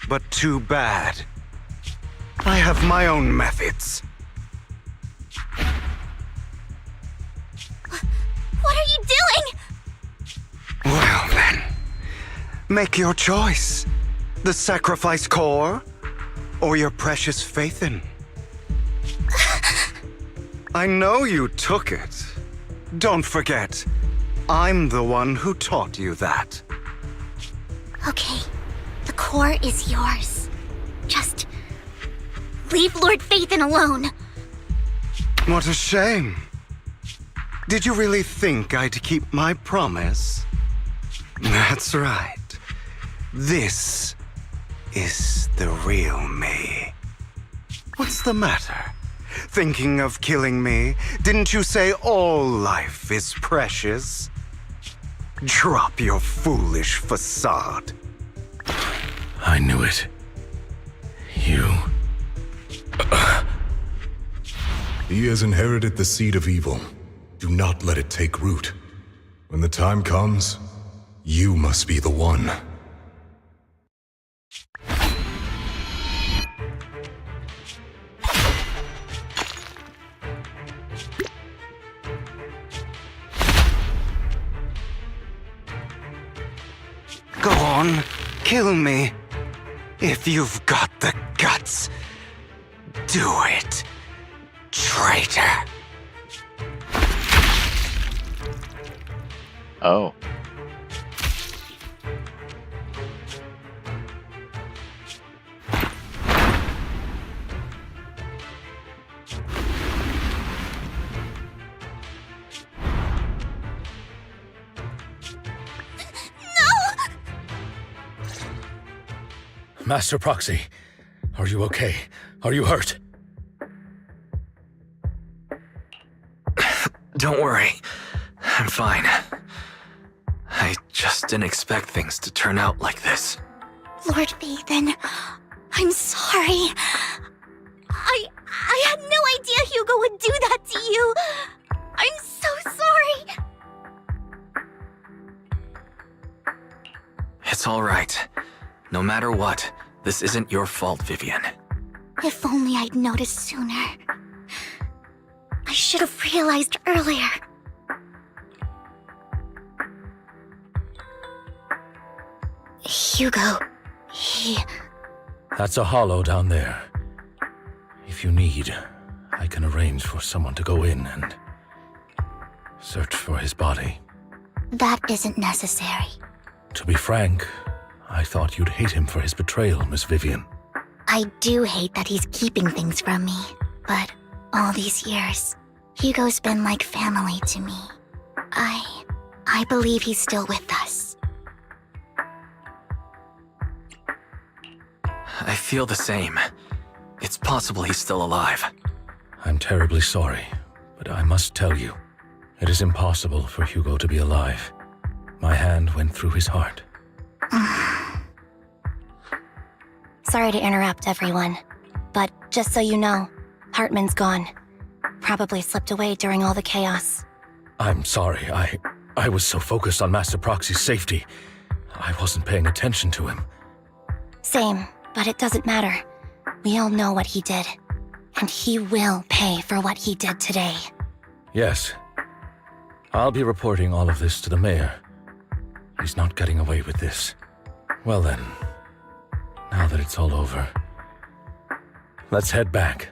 But too bad. I have my own methods. What are you doing? Well then, make your choice. The sacrifice core, or your precious Phaethon. I know you took it. Don't forget, I'm the one who taught you that. Okay, the core is yours. Just leave Lord Phaethon alone. What a shame. Did you really think I'd keep my promise? That's right. This is the real me. What's the matter? Thinking of killing me? Didn't you say all life is precious? Drop your foolish facade. I knew it. You... He has inherited the seed of evil. Do not let it take root. When the time comes, you must be the one. Go on, kill me. If you've got the guts, do it, traitor. Oh. Master Proxy, are you okay? Are you hurt? Don't worry. I'm fine. I just didn't expect things to turn out like this. Lord Phaethon, I'm sorry. I had no idea Hugo would do that to you. I'm so sorry. It's all right. No matter what, this isn't your fault, Vivian. If only I'd noticed sooner. I should have realized earlier. Hugo, That's a hollow down there. If you need, I can arrange for someone to go in and search for his body. That isn't necessary. To be frank, I thought you'd hate him for his betrayal, Miss Vivian. I do hate that he's keeping things from me, but all these years, Hugo's been like family to me. I believe he's still with us. I feel the same. It's possible he's still alive. I'm terribly sorry, but I must tell you, it is impossible for Hugo to be alive. My hand went through his heart. Sorry to interrupt, everyone. But just so you know, Hartman's gone. Probably slipped away during all the chaos. I'm sorry, I was so focused on Master Proxy's safety, I wasn't paying attention to him. Same, but it doesn't matter. We all know what he did. And he will pay for what he did today. Yes. I'll be reporting all of this to the mayor. He's not getting away with this. Well then, now that it's all over, let's head back.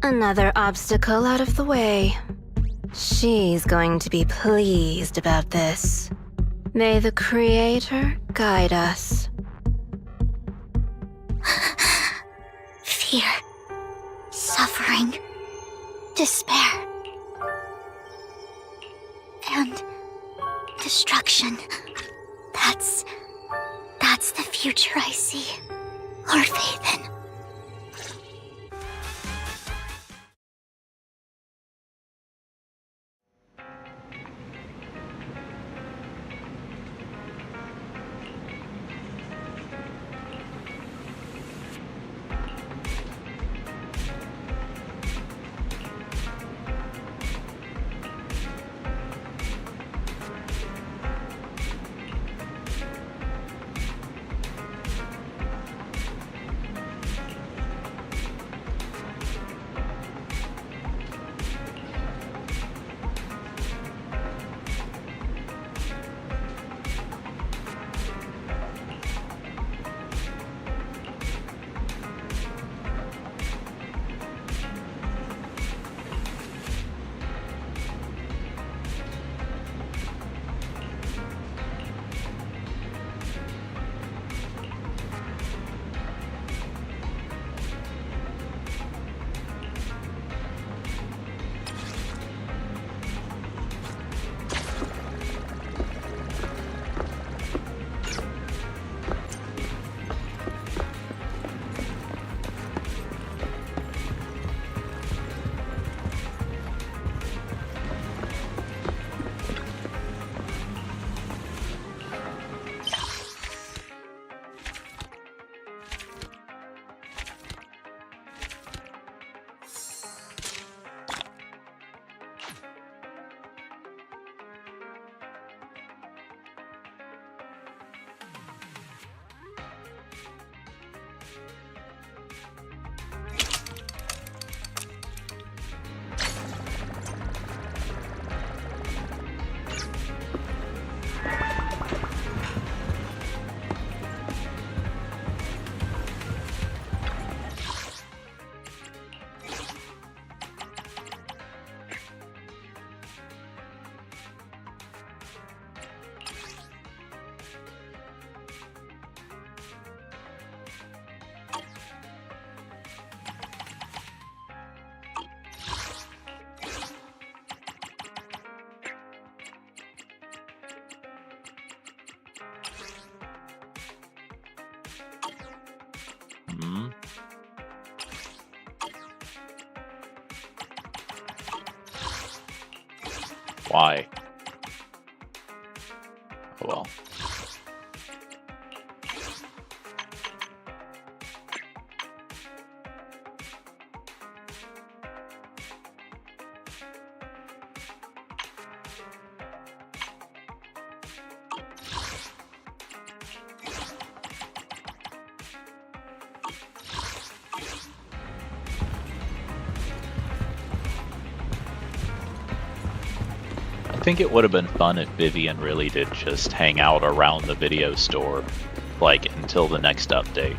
Another obstacle out of the way. She's going to be pleased about this. May the Creator guide us. Fear, suffering, despair, and destruction. That's the future I see. Lord Phaethon. think it would have been fun if Vivian really did just hang out around the video store, like, until the next update.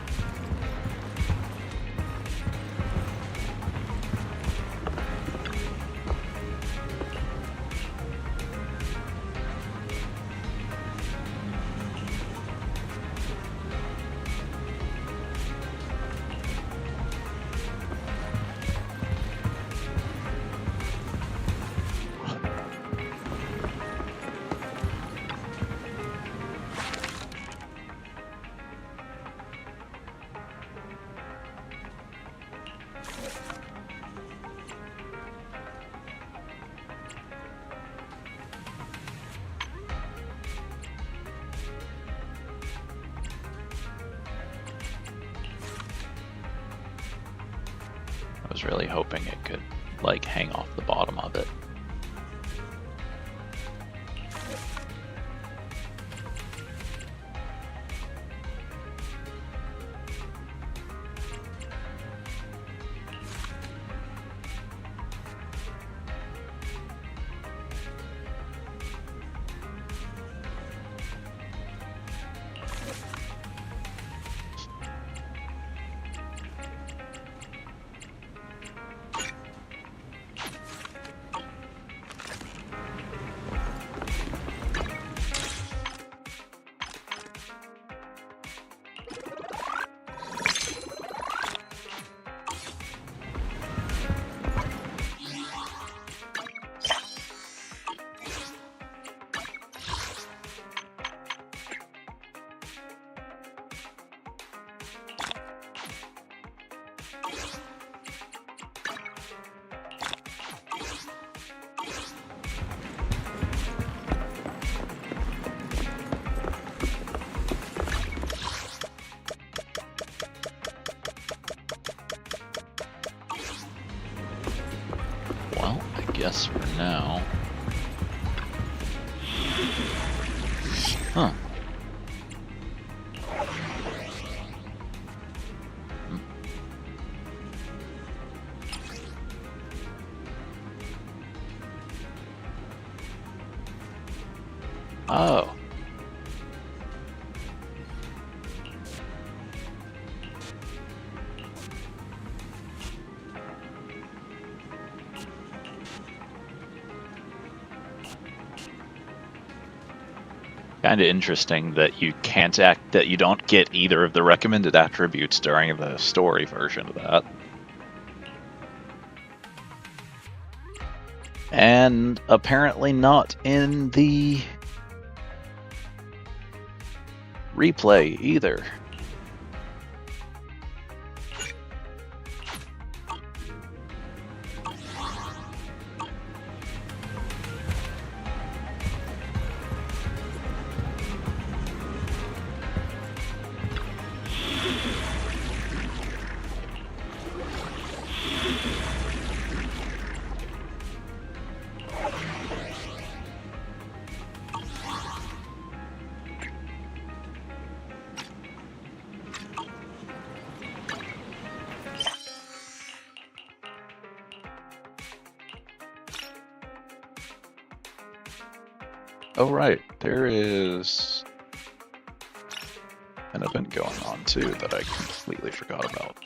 I was really hoping it could, like, hang off the bottom of it. Well, I guess for now. Huh. Oh. Kind of interesting that you can't that you don't get either of the recommended attributes during the story version of that. And apparently not in the replay either. Oh right, there is an event going on too that I completely forgot about.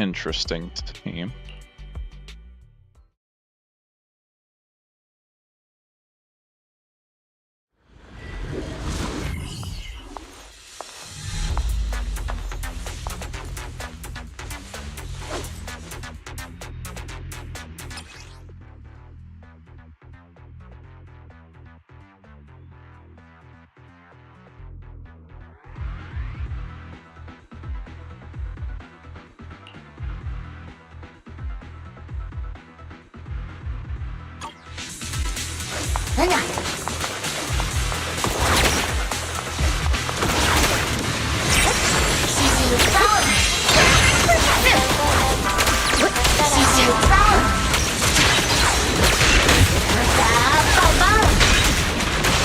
Interesting team.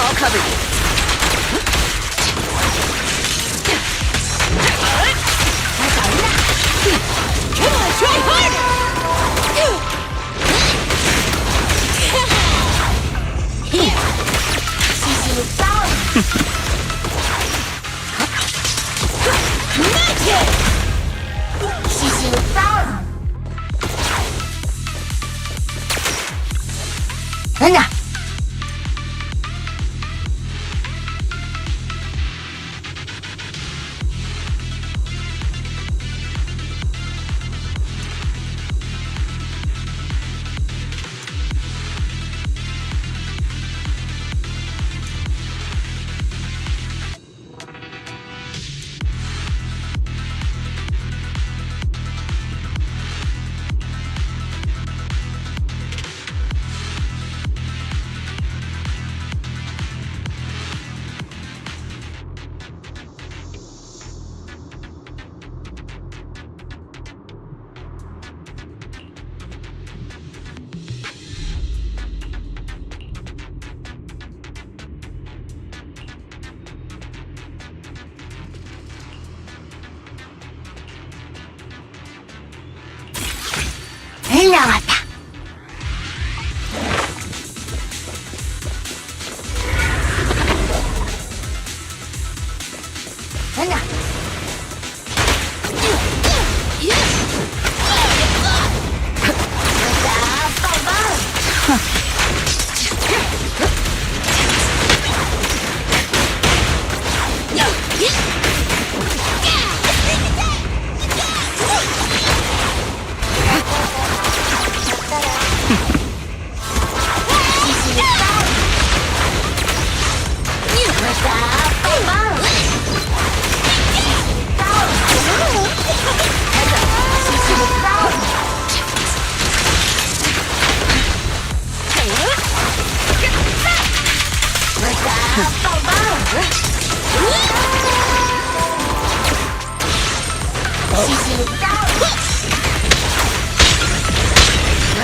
I'll cover you. Come on, try harder! Here! Magic!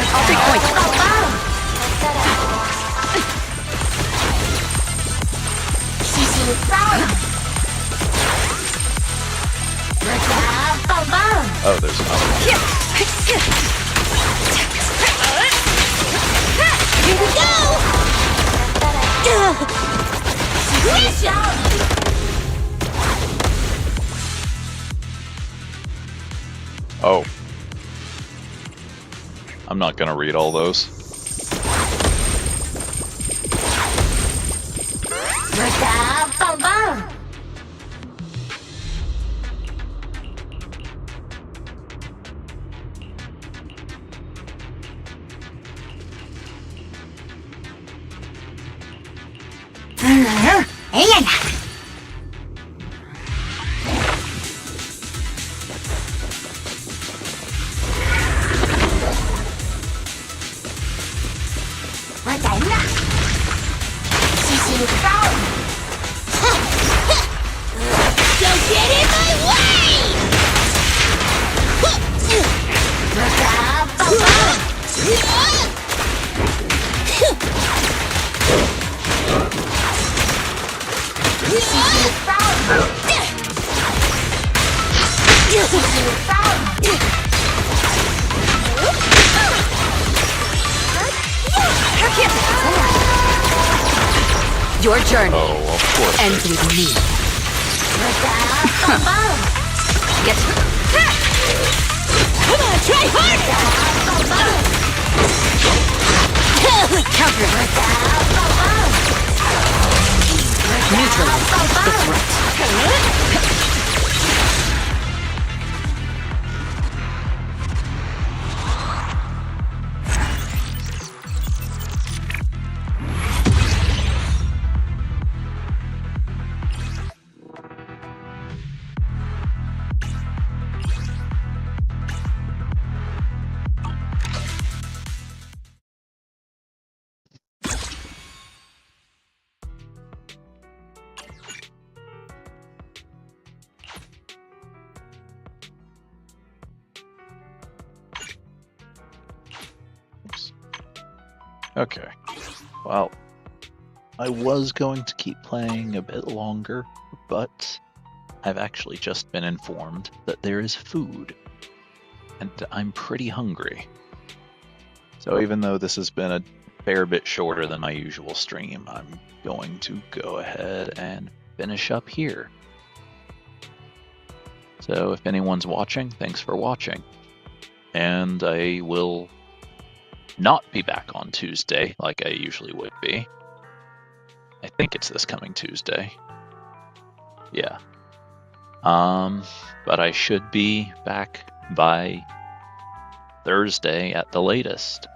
I'll take point. Oh, there's another one. Here we go! Oh. I'm not gonna read all those. Don't get in my way! Your journey of course. ends with me. Get Come on, try harder! Counter-reverse. Neutralize the threat. Okay. Well, I was going to keep playing a bit longer, but I've actually just been informed that there is food, and I'm pretty hungry. So even though this has been a fair bit shorter than my usual stream, I'm going to go ahead and finish up here. So if anyone's watching, thanks for watching. And I will not be back on Tuesday like I usually would be. I think it's this coming Tuesday. Yeah. But I should be back by Thursday at the latest.